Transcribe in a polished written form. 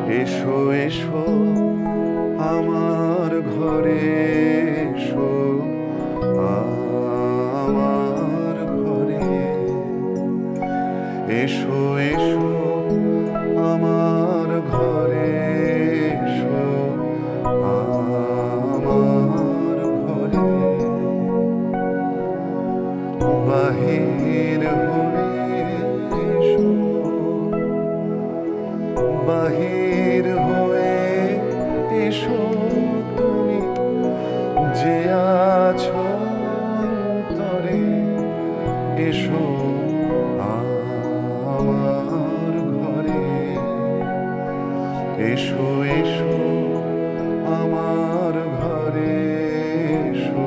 এসো এসো আমার ঘরে, এসো আমার ঘরে, এসো এসো আমার ঘরে, এসো আমার ঘরে। বাহির হয়ে এসো, বাহির হয়ে এসো তুমি যে আছো অন্তরে, এসো আমার ঘরে, এসো এসো আমার ঘরে, এসো